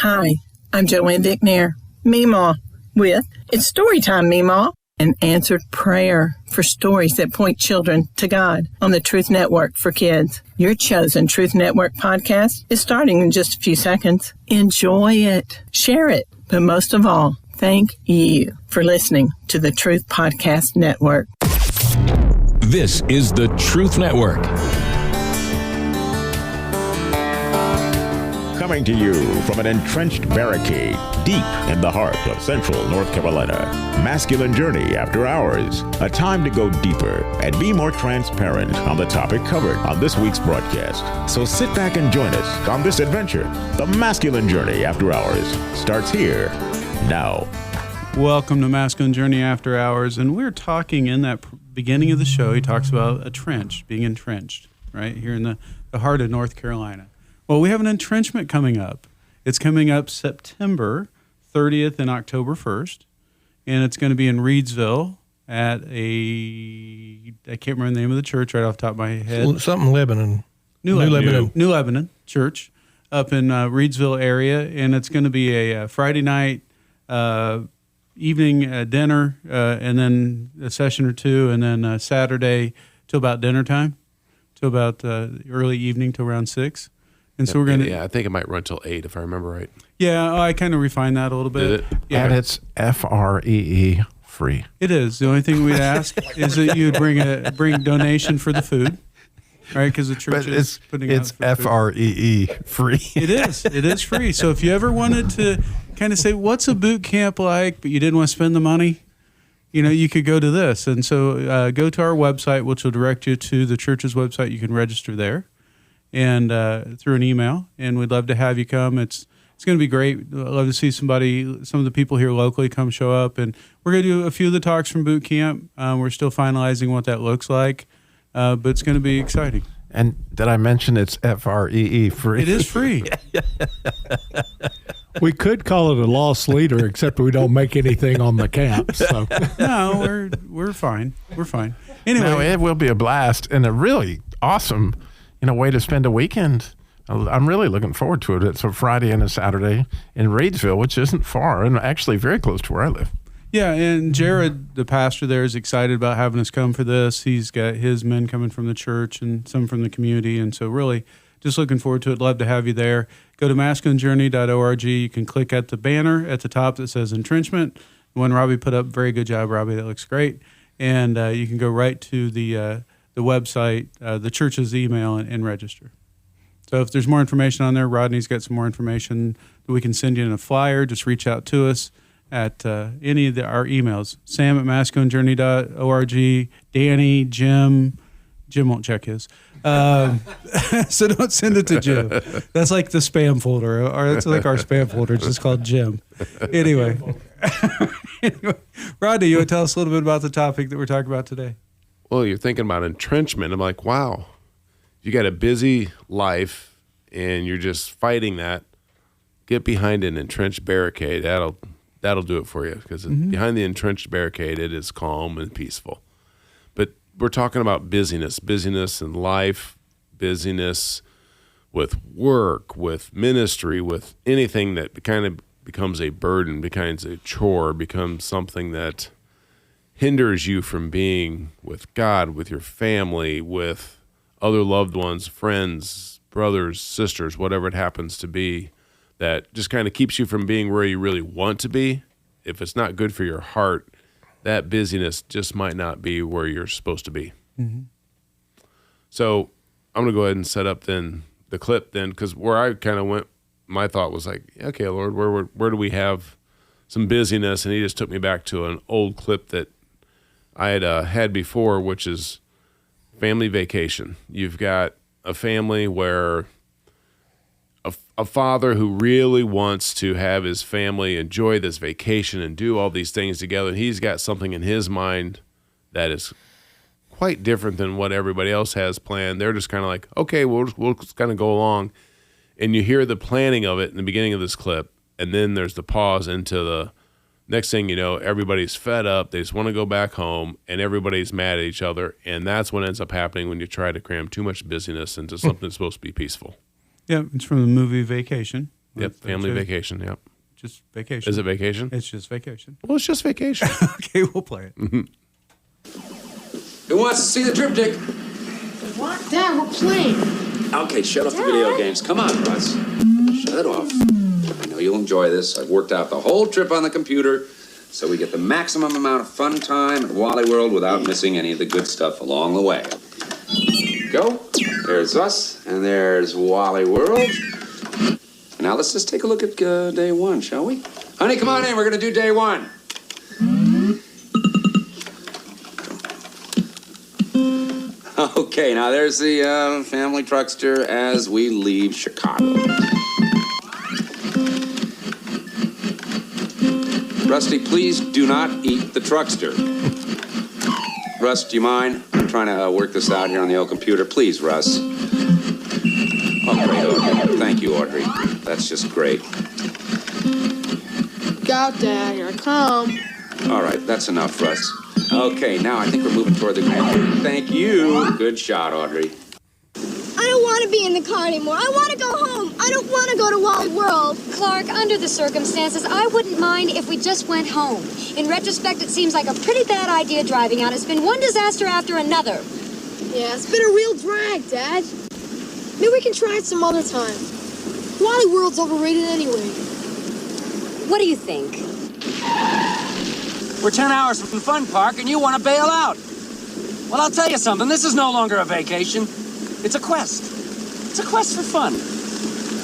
Hi, I'm Joanne Dicknair, Meemaw, with It's Storytime, Meemaw, an answered prayer for stories that point children to God on the Truth Network for Kids. Your chosen Truth Network podcast is starting in just a few seconds. Enjoy it, share it, but most of all, thank you for listening to the Truth Podcast Network. This is the Truth Network. Coming to you from an entrenched barricade deep in the heart of central North Carolina. Masculine Journey After Hours. A time to go deeper and be more transparent on the topic covered on this week's broadcast. So sit back and join us on this adventure. The Masculine Journey After Hours starts here now. Welcome to Masculine Journey After Hours. And we're talking in that beginning of the show, he talks about a trench, being entrenched, right here in the heart of North Carolina. Well, we have an entrenchment coming up. It's coming up September 30th and October 1st, and it's going to be in Reedsville at I can't remember the name of the church right off the top of my head. Something Lebanon. New Lebanon Church up in Reedsville area, and it's going to be a Friday night evening dinner, and then a session or two, and then Saturday till about dinner time, till about early evening till around 6. And so we're going to... Yeah, I think it might run till 8 if I remember right. Yeah, I kind of refined that a little bit. Did it? Yeah. And it's FREE free. It is. The only thing we'd ask is that you'd bring donation for the food, right? Because the church is putting out food. It's FREE free. It is. It is free. So if you ever wanted to kind of say, what's a boot camp like, but you didn't want to spend the money, you could go to this. And so go to our website, which will direct you to the church's website. You can register there. And through an email, and we'd love to have you come. It's going to be great. I'd love to see some of the people here locally come show up, and we're going to do a few of the talks from boot camp. We're still finalizing what that looks like, but it's going to be exciting. And did I mention it's FREE free? It is free. We could call it a lost leader, except we don't make anything on the camp. So no, we're fine. We're fine. Anyway, no, it will be a blast and a really awesome way to spend a weekend. I'm really looking forward to it. It's a Friday and a Saturday in Reedsville, which isn't far and actually very close to where I live. Yeah, and Jared, the pastor there, is excited about having us come for this. He's got his men coming from the church and some from the community, and so really just looking forward to it. Love to have you there. Go to masculinejourney.org. You can click at the banner at the top that says entrenchment. The one Robbie put up, very good job, Robbie. That looks great. And you can go right to the website, the church's email, and register. So if there's more information on there, Rodney's got some more information that we can send you in a flyer. Just reach out to us at any of our emails. Sam at masculinejourney.org, Danny, Jim won't check his. So don't send it to Jim. That's like the spam folder, or that's like our spam folder. It's just called Jim. Anyway, Rodney, you want to tell us a little bit about the topic that we're talking about today? Well, you're thinking about entrenchment. I'm like, wow, you got a busy life and you're just fighting that. Get behind an entrenched barricade. That'll do it for you, because behind the entrenched barricade, it is calm and peaceful. But we're talking about busyness in life, busyness with work, with ministry, with anything that kind of becomes a burden, becomes a chore, becomes something that hinders you from being with God, with your family, with other loved ones, friends, brothers, sisters, whatever it happens to be, that just kind of keeps you from being where you really want to be. If it's not good for your heart, that busyness just might not be where you're supposed to be. Mm-hmm. So I'm going to go ahead and set up then the clip then, because where I kind of went, my thought was like, okay, Lord, where do we have some busyness? And he just took me back to an old clip that I had before, which is family vacation. You've got a family where a father who really wants to have his family enjoy this vacation and do all these things together. And he's got something in his mind that is quite different than what everybody else has planned. They're just kind of like, okay, we'll just kind of go along. And you hear the planning of it in the beginning of this clip, and then there's the pause into the next thing you know, everybody's fed up. They just want to go back home, and everybody's mad at each other. And that's what ends up happening when you try to cram too much busyness into something that's supposed to be peaceful. Yeah, it's from the movie Vacation. Yep, family vacation, yep. Just vacation. Is it vacation? It's just vacation. Well, it's just vacation. Okay, we'll play it. Who wants to see the triptych? What? Dad, we're playing. Okay, shut off the video games. Come on, Russ. Shut it off. I know you'll enjoy this. I've worked out the whole trip on the computer so we get the maximum amount of fun time at Wally World without missing any of the good stuff along the way. Go. There's us, and there's Wally World. Now let's just take a look at day one, shall we? Honey, come on in. We're going to do day one. Okay, now there's the family truckster as we leave Chicago. Rusty, please do not eat the truckster. Russ, do you mind? I'm trying to work this out here on the old computer. Please, Russ. Oh, great, Audrey. Thank you, Audrey. That's just great. Look out, Dad. Here I come. All right, that's enough, Russ. Okay, now I think we're moving toward the grand. Thank you. Good shot, Audrey. I don't want to be in the car anymore. I want to go home. I don't want to go to Wally World. Clark, under the circumstances, I wouldn't mind if we just went home. In retrospect, it seems like a pretty bad idea driving out. It's been one disaster after another. Yeah, it's been a real drag, Dad. Maybe we can try it some other time. Wally World's overrated anyway. What do you think? We're 10 hours from the fun park, and you want to bail out. Well, I'll tell you something. This is no longer a vacation. It's a quest. It's a quest for fun.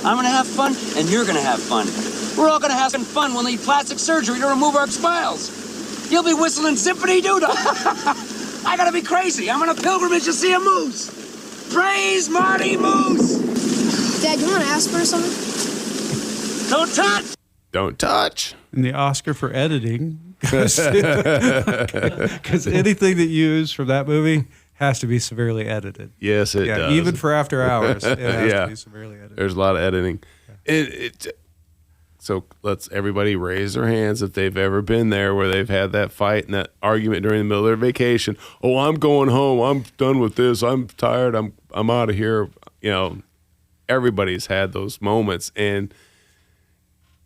I'm going to have fun, and you're going to have fun. We're all going to have some fun. We'll need plastic surgery to remove our spiles. You'll be whistling zippity-doo-dah. I got to be crazy. I'm on a pilgrimage to see a moose. Praise Marty Moose. Dad, you want to ask her something? Don't touch. Don't touch. And the Oscar for editing, because anything that you use from that movie has to be severely edited. Yes, it does. Even for after hours, it has to be severely edited. There's a lot of editing. So let's everybody raise their hands if they've ever been there where they've had that fight and that argument during the middle of their vacation. Oh, I'm going home. I'm done with this. I'm tired. I'm out of here. You know, everybody's had those moments, and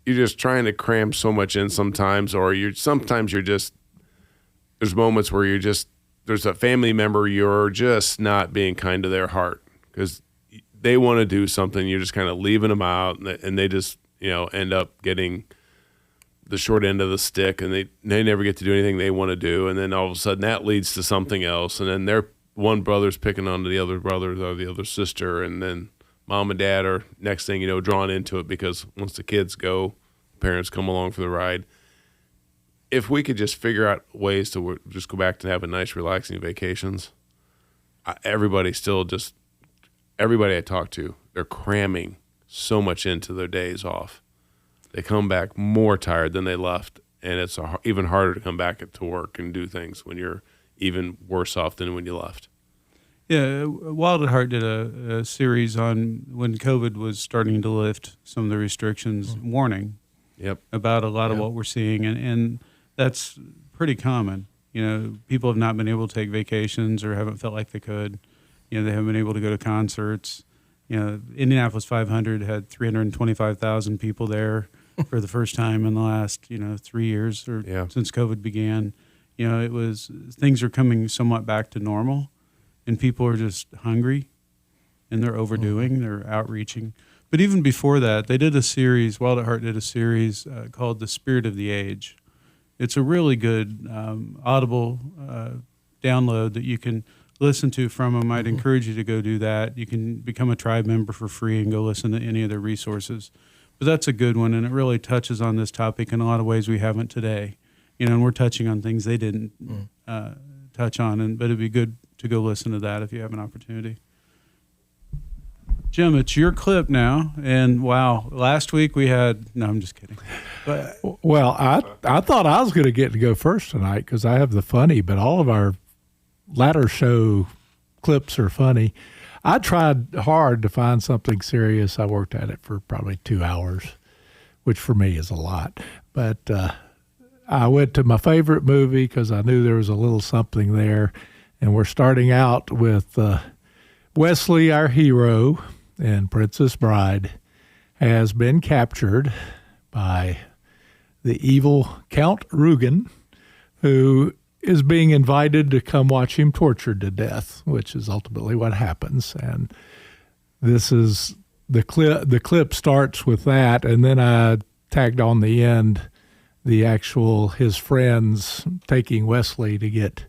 you're just trying to cram so much in sometimes, or sometimes you're just, there's moments where you're just, there's a family member you're just not being kind to their heart because they want to do something. You're just kind of leaving them out, and they just, you know, end up getting the short end of the stick, and they never get to do anything they want to do. And then all of a sudden that leads to something else. And then their one brother's picking on the other brother or the other sister. And then mom and dad are, next thing you know, drawn into it because once the kids go, parents come along for the ride. If we could just figure out ways to just go back to having nice, relaxing vacations, everybody I talk to, they're cramming so much into their days off. They come back more tired than they left, and it's even harder to come back to work and do things when you're even worse off than when you left. Yeah, Wild at Heart did a series on when COVID was starting to lift some of the restrictions, warning about a lot of what we're seeing, and that's pretty common. You know, people have not been able to take vacations or haven't felt like they could. You know, they haven't been able to go to concerts. You know, Indianapolis 500 had 325,000 people there for the first time in the last, 3 years or since COVID began. You know, things are coming somewhat back to normal, and people are just hungry, and they're overdoing, they're outreaching. But even before that, they did a series, Wild at Heart did a series called The Spirit of the Age. It's a really good Audible download that you can listen to from them. I'd encourage you to go do that. You can become a tribe member for free and go listen to any of their resources. But that's a good one, and it really touches on this topic in a lot of ways we haven't today. You know, and we're touching on things they didn't touch on, but it'd be good to go listen to that if you have an opportunity. Jim, it's your clip now, and wow, last week we had, no, I'm just kidding. But, well, I thought I was going to get to go first tonight because I have the funny, but all of our latter show clips are funny. I tried hard to find something serious. I worked at it for probably 2 hours, which for me is a lot. But I went to my favorite movie because I knew there was a little something there. And we're starting out with Wesley, our hero, and Princess Bride has been captured by the evil Count Rugen, who is being invited to come watch him tortured to death, which is ultimately what happens. And this is the clip. The clip starts with that, and then I tagged on the end the actual his friends taking Wesley to get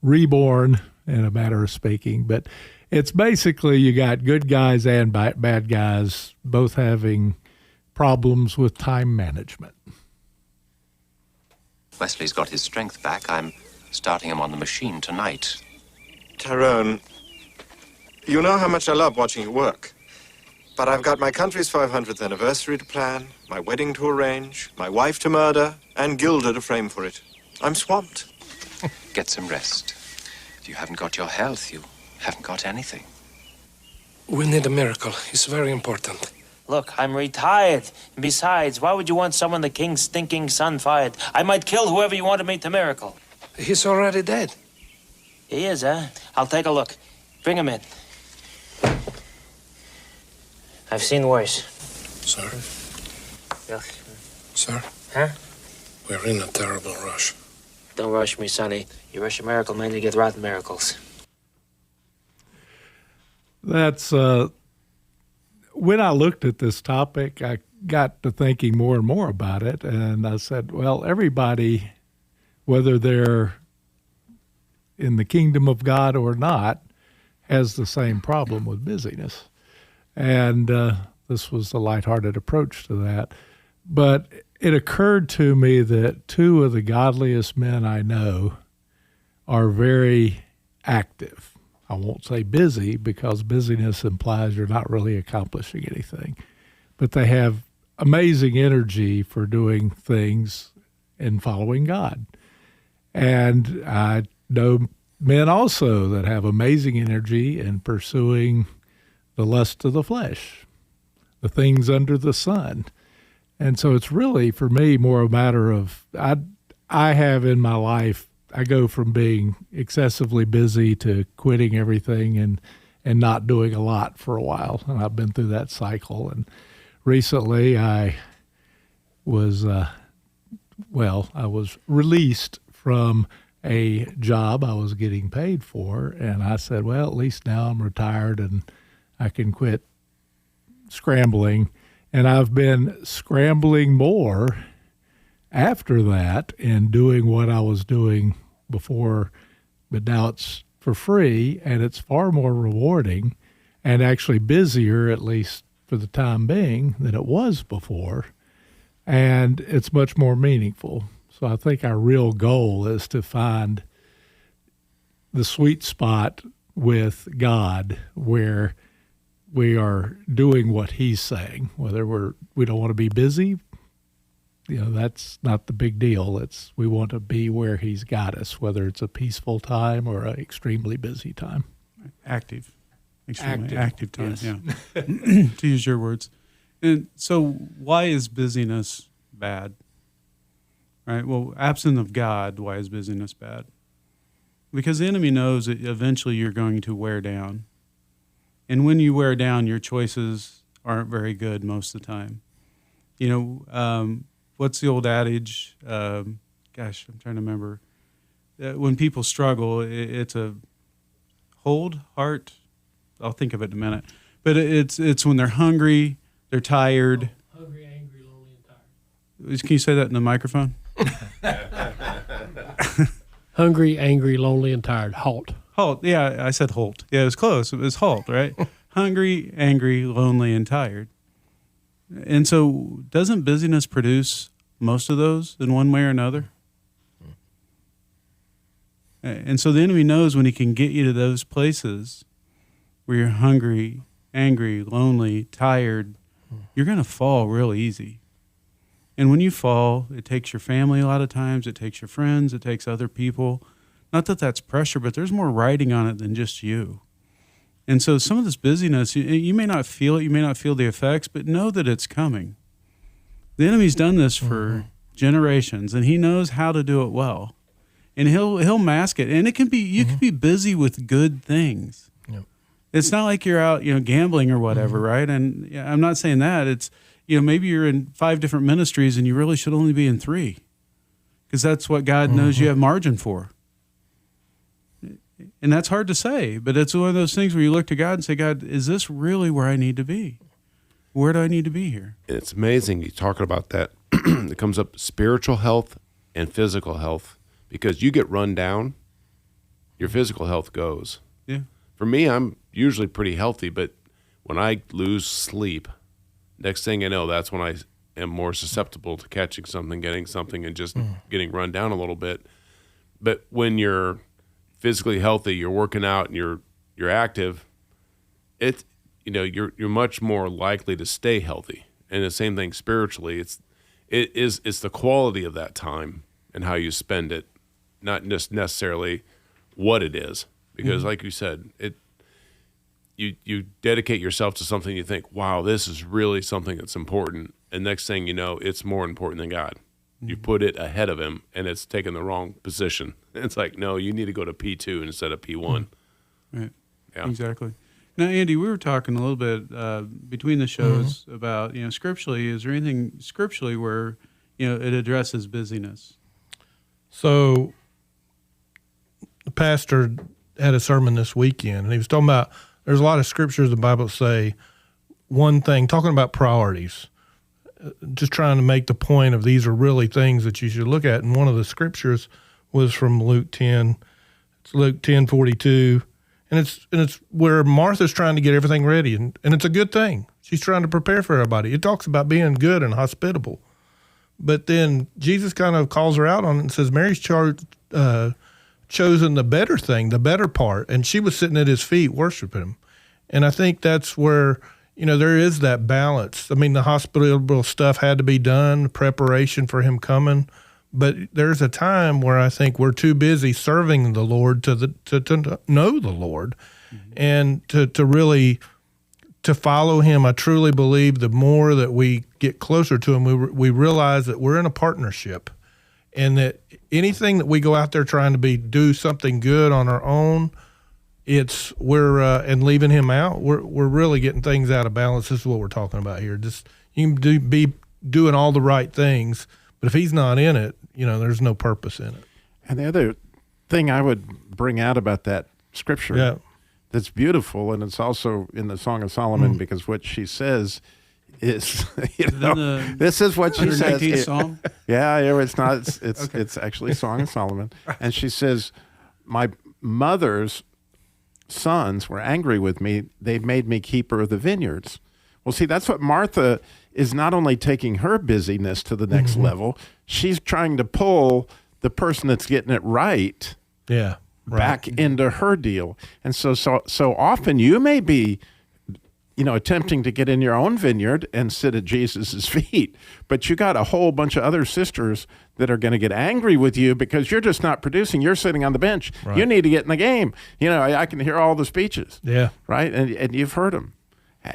reborn, in a matter of speaking. But it's basically you got good guys and bad guys both having problems with time management. Wesley's got his strength back. I'm starting him on the machine tonight. Tyrone, you know how much I love watching you work. But I've got my country's 500th anniversary to plan, my wedding to arrange, my wife to murder, and Gilda to frame for it. I'm swamped. Get some rest. You haven't got your health. You haven't got anything. We need a miracle. It's very important. Look, I'm retired. And besides, why would you want someone the king's stinking son fired? I might kill whoever you want to make the miracle. He's already dead. He is, huh? I'll take a look. Bring him in. I've seen worse. Sir? Yeah. Sir? Huh? We're in a terrible rush. Don't rush me, Sonny. You rush a miracle, man, you get rotten miracles. That's, when I looked at this topic, I got to thinking more and more about it, and I said, well, everybody, whether they're in the kingdom of God or not, has the same problem with busyness. And this was a lighthearted approach to that. But it occurred to me that two of the godliest men I know are very active. I won't say busy because busyness implies you're not really accomplishing anything. But they have amazing energy for doing things and following God. And I know men also that have amazing energy in pursuing the lust of the flesh, the things under the sun. And so it's really, for me, more a matter of, I have in my life, I go from being excessively busy to quitting everything and not doing a lot for a while. And I've been through that cycle. And recently I was, I was released from a job I was getting paid for. And I said, well, at least now I'm retired and I can quit scrambling. And I've been scrambling more after that and doing what I was doing before, but now it's for free and it's far more rewarding and actually busier, at least for the time being, than it was before. And it's much more meaningful. So I think our real goal is to find the sweet spot with God where we are doing what he's saying, whether we don't want to be busy, that's not the big deal. We want to be where he's got us, whether it's a peaceful time or an extremely busy time. Active. Extremely active time, yes. Yeah. To use your words. And so why is busyness bad? Right? Well, absent of God, why is busyness bad? Because the enemy knows that eventually you're going to wear down. And when you wear down, your choices aren't very good most of the time. What's the old adage? I'm trying to remember. When people struggle, it's a hold, heart. I'll think of it in a minute. But it's when they're hungry, they're tired. Hungry, angry, lonely, and tired. Can you say that in the microphone? Hungry, angry, lonely, and tired. Halt. Halt. Yeah, I said halt. Yeah, it was close. It was halt, right? Hungry, angry, lonely, and tired. And so doesn't busyness produce most of those in one way or another? And so the enemy knows when he can get you to those places where you're hungry, angry, lonely, tired, you're going to fall real easy. And when you fall, it takes your family a lot of times, it takes your friends, it takes other people. Not that that's pressure, but there's more riding on it than just you. And so some of this busyness, you may not feel it, you may not feel the effects, but know that it's coming. The enemy's done this for generations, and he knows how to do it well. And he'll mask it. And it can be, you can be busy with good things. Yep. It's not like you're out, gambling or whatever, right? And I'm not saying that. It's, maybe you're in 5 different ministries and you really should only be in 3 because that's what God knows you have margin for. And that's hard to say, but it's one of those things where you look to God and say, God, is this really where I need to be? Where do I need to be here? It's amazing you talking about that. It comes up spiritual health and physical health, because you get run down, your physical health goes. Yeah. For me, I'm usually pretty healthy, but when I lose sleep, next thing I know, that's when I am more susceptible to catching something, getting something, and just getting run down a little bit. But when you're physically healthy, you're working out and you're active, it's you're much more likely to stay healthy. And the same thing spiritually, it's the quality of that time and how you spend it, not just necessarily what it is. Because like you said, you dedicate yourself to something, you think, wow, this is really something that's important. And next thing you know, it's more important than God. You put it ahead of him, and it's taken the wrong position. It's like, no, you need to go to P2 instead of P1. Right. Yeah. Exactly. Now, Andy, we were talking a little bit between the shows about, scripturally, is there anything scripturally where, it addresses busyness? So the pastor had a sermon this weekend, and he was talking about there's a lot of scriptures in the Bible that say one thing, talking about priorities, just trying to make the point of these are really things that you should look at. And one of the scriptures was from Luke 10. It's Luke 10:42. And it's where Martha's trying to get everything ready, and it's a good thing. She's trying to prepare for everybody. It talks about being good and hospitable. But then Jesus kind of calls her out on it and says, Mary's chosen the better thing, the better part, and she was sitting at his feet worshiping him. And I think that's where, there is that balance. I mean, the hospitable stuff had to be done, preparation for him coming. But there's a time where I think we're too busy serving the Lord to know the Lord and to really to follow him. I truly believe the more that we get closer to him, we realize that we're in a partnership, and that anything that we go out there trying to do something good on our own, and leaving him out, we're really getting things out of balance. This is what we're talking about here. Just you can be doing all the right things, but if he's not in it, there's no purpose in it. And the other thing I would bring out about that scripture that's beautiful, and it's also in the Song of Solomon, because what she says is, this is what she says. Psalm? Yeah, it's not. It's actually Song of Solomon, and she says, "My mother's sons were angry with me. They made me keeper of the vineyards." Well, see, that's what Martha is not only taking her busyness to the next level, she's trying to pull the person that's getting it right, back into her deal. And so often you may be, attempting to get in your own vineyard and sit at Jesus's feet, but you got a whole bunch of other sisters that are going to get angry with you because you're just not producing. You're sitting on the bench. Right. You need to get in the game. I can hear all the speeches. Yeah. Right. And you've heard them.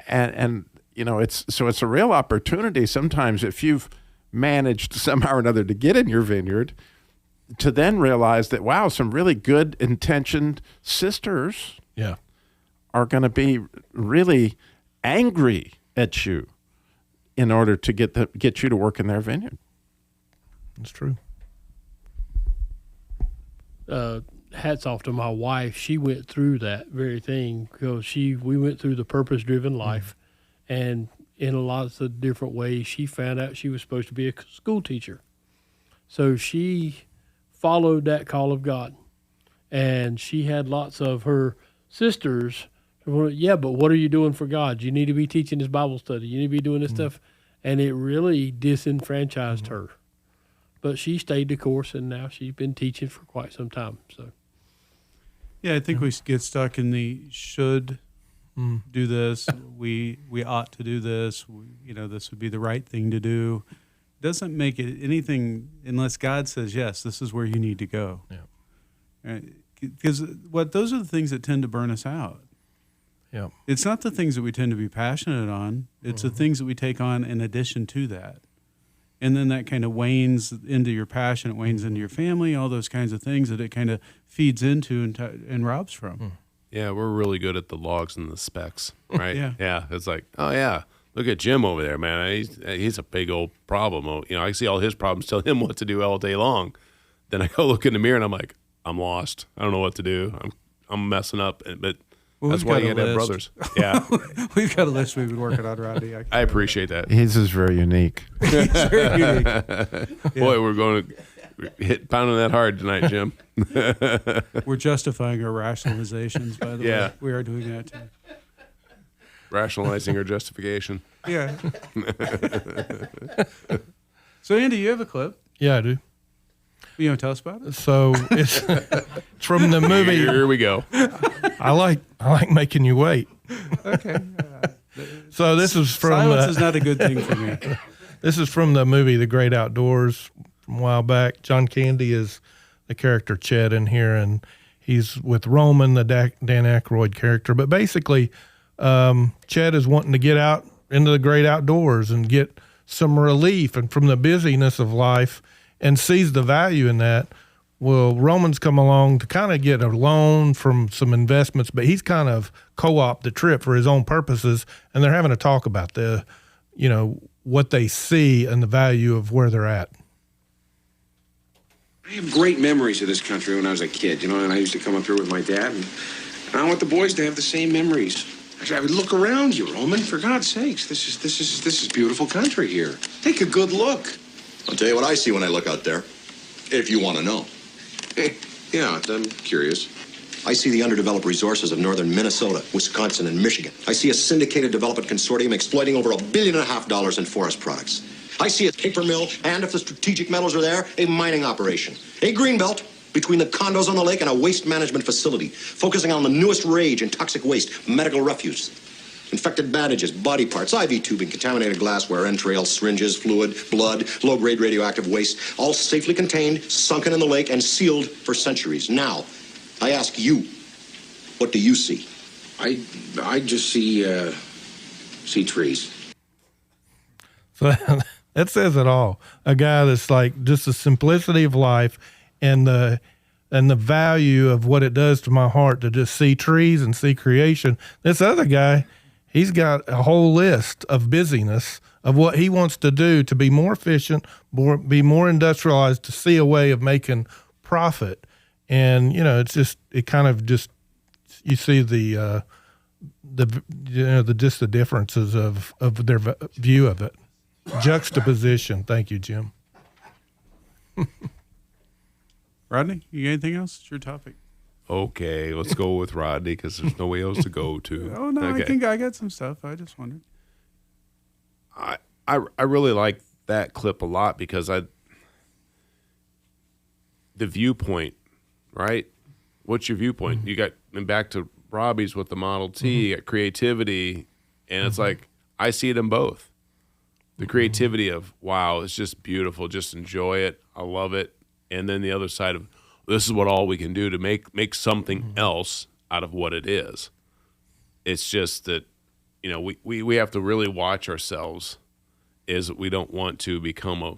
And it's a real opportunity sometimes if you've managed somehow or another to get in your vineyard to then realize that, wow, some really good intentioned sisters are going to be really angry at you in order to get you to work in their vineyard. That's true. Hats off to my wife. She went through that very thing because we went through the purpose-driven life, and in lots of different ways, she found out she was supposed to be a school teacher. So she followed that call of God, and she had lots of her sisters. Yeah, but what are you doing for God? You need to be teaching this Bible study. You need to be doing this stuff. And it really disenfranchised her. But she stayed the course, and now she's been teaching for quite some time. So, yeah, I think we get stuck in the should do this. We ought to do this. This would be the right thing to do. Doesn't make it anything unless God says, yes, this is where you need to go. Yeah. Because those are the things that tend to burn us out. Yeah. It's not the things that we tend to be passionate on. It's the things that we take on in addition to that. And then that kind of wanes into your passion, it wanes into your family, all those kinds of things that it kind of feeds into and robs from. Yeah, we're really good at the logs and the specs, right? Yeah. It's like, oh yeah, look at Jim over there, man. He's a big old problem. You know, I see all his problems, tell him what to do all day long. Then I go look in the mirror and I'm like, I'm lost. I don't know what to do. I'm messing up. But that's why you got to have brothers. Yeah, we've got a list we've been working on, Rodney. I appreciate that. His is very unique. He's very unique. Boy, we're going to hit pounding that hard tonight, Jim. We're justifying our rationalizations, by the way. We are doing that too. Rationalizing our justification. Yeah. So, Andy, you have a clip. Yeah, I do. You want to tell us about it? So it's from the movie. Here we go. I like making you wait. Okay. So this is from silence is not a good thing for me. This is from the movie The Great Outdoors from a while back. John Candy is the character Chet in here, and he's with Roman, the Dan Aykroyd character. But basically, Chet is wanting to get out into the great outdoors and get some relief and from the busyness of life, and sees the value in that. Well, Roman's come along to kind of get a loan from some investments, but he's kind of co-opted the trip for his own purposes, and they're having a talk about what they see and the value of where they're at. I have great memories of this country when I was a kid, and I used to come up here with my dad, and I want the boys to have the same memories. Actually, I would look around you, Roman, for God's sakes. This is beautiful country here. Take a good look. I'll tell you what I see when I look out there, if you want to know. Hey, yeah, I'm curious. I see the underdeveloped resources of northern Minnesota, Wisconsin, and Michigan. I see a syndicated development consortium exploiting over $1.5 billion in forest products. I see a paper mill, and if the strategic metals are there, a mining operation. A greenbelt between the condos on the lake and a waste management facility, focusing on the newest rage in toxic waste, medical refuse. Infected bandages, body parts, IV tubing, contaminated glassware, entrails, syringes, fluid, blood, low-grade radioactive waste, all safely contained, sunken in the lake, and sealed for centuries. Now, I ask you, what do you see? I just see trees. So that says it all. A guy that's like just the simplicity of life and the value of what it does to my heart to just see trees and see creation. This other guy, he's got a whole list of busyness of what he wants to do to be more efficient, be more industrialized, to see a way of making profit. And, it's just, it kind of just, you see the differences of their view of it. Juxtaposition. Thank you, Jim. Rodney, you got anything else? It's your topic. Okay, let's go with Rodney because there's no way else to go to. Oh, no, okay. I got some stuff. I just wondered. I really like that clip a lot because the viewpoint, right? What's your viewpoint? Mm-hmm. You got, and back to Robbie's with the Model T, mm-hmm. You got creativity, and it's like, I see it in both. The creativity of, wow, it's just beautiful. Just enjoy it. I love it. And then the other side of, this is what all we can do to make something else out of what it is. It's just that, we have to really watch ourselves, is we don't want to become a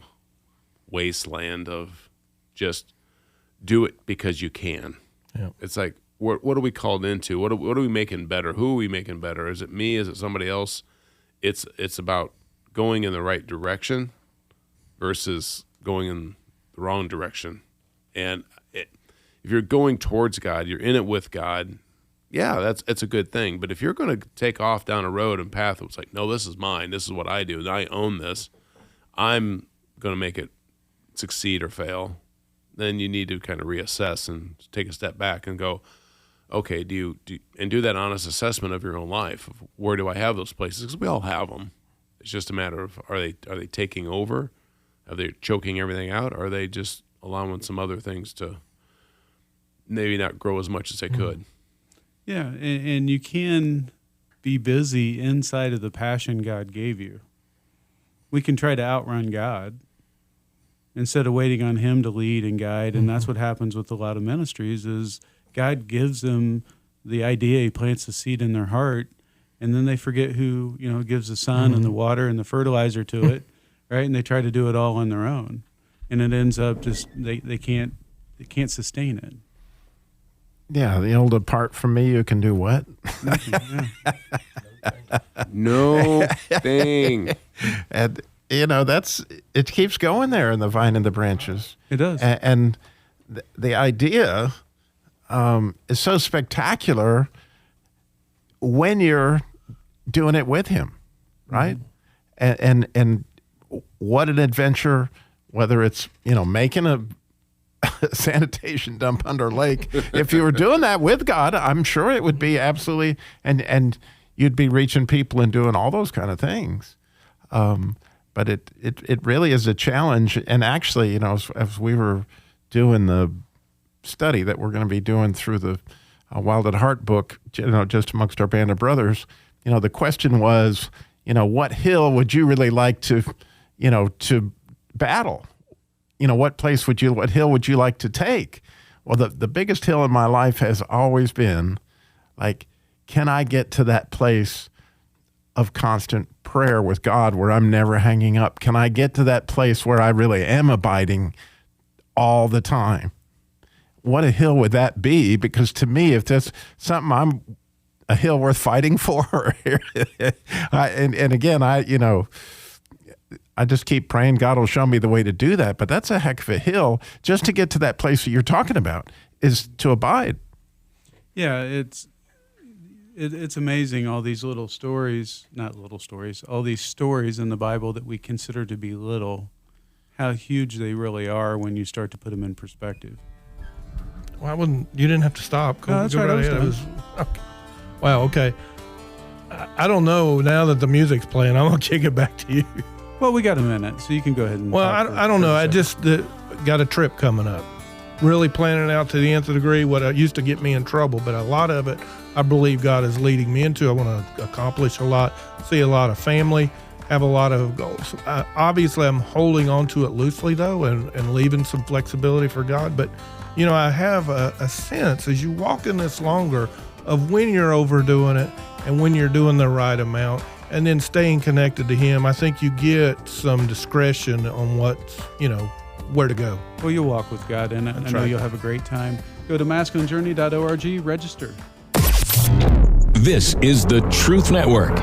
wasteland of just do it because you can. Yeah. It's like, what are we called into? What are we making better? Who are we making better? Is it me? Is it somebody else? It's about going in the right direction versus going in the wrong direction. And if you're going towards God, you're in it with God, yeah, it's a good thing. But if you're going to take off down a road and path, it's like, no, this is mine. This is what I do. And I own this. I'm going to make it succeed or fail. Then you need to kind of reassess and take a step back and go, okay, do that honest assessment of your own life. Of where do I have those places? Because we all have them. It's just a matter of, are they taking over? Are they choking everything out? Or are they just allowing some other things to maybe not grow as much as they could? Yeah, and you can be busy inside of the passion God gave you. We can try to outrun God instead of waiting on Him to lead and guide, and that's what happens with a lot of ministries is God gives them the idea, He plants the seed in their heart, and then they forget who gives the sun and the water and the fertilizer to it, right? And they try to do it all on their own, and it ends up just they can't sustain it. Yeah, the old "apart from me, you can do what?" No thing. And it keeps going there in the vine and the branches. It does. And the idea is so spectacular when you're doing it with him, right? Mm-hmm. And what an adventure, whether it's, making a sanitation dump under a lake. If you were doing that with God, I'm sure it would be absolutely, and you'd be reaching people and doing all those kind of things. But it really is a challenge. And actually, as we were doing the study that we're going to be doing through the Wild at Heart book, just amongst our band of brothers, the question was, what hill would you really like to battle? What hill would you like to take? Well, the biggest hill in my life has always been, like, can I get to that place of constant prayer with God where I'm never hanging up? Can I get to that place where I really am abiding all the time? What a hill would that be? Because to me, if that's something I'm a hill worth fighting for, I just keep praying God will show me the way to do that. But that's a heck of a hill just to get to that place that you're talking about, is to abide. Yeah, it's amazing, all these all these stories in the Bible that we consider to be little, how huge they really are when you start to put them in perspective. Well, you didn't have to stop. No, that's right. Okay. Wow, okay. I don't know, now that the music's playing, I'm going to kick it back to you. Well, we got a minute, so you can go ahead and I don't know. I just got a trip coming up. Really planning it out to the nth degree, what used to get me in trouble, but a lot of it I believe God is leading me into. I want to accomplish a lot, see a lot of family, have a lot of goals. Obviously, I'm holding on to it loosely, though, and leaving some flexibility for God. But, I have a sense as you walk in this longer of when you're overdoing it and when you're doing the right amount, and then staying connected to Him. I think you get some discretion on where to go. Well, you'll walk with God, and I know you'll have a great time. Go to masculinejourney.org, register. This is the Truth Network.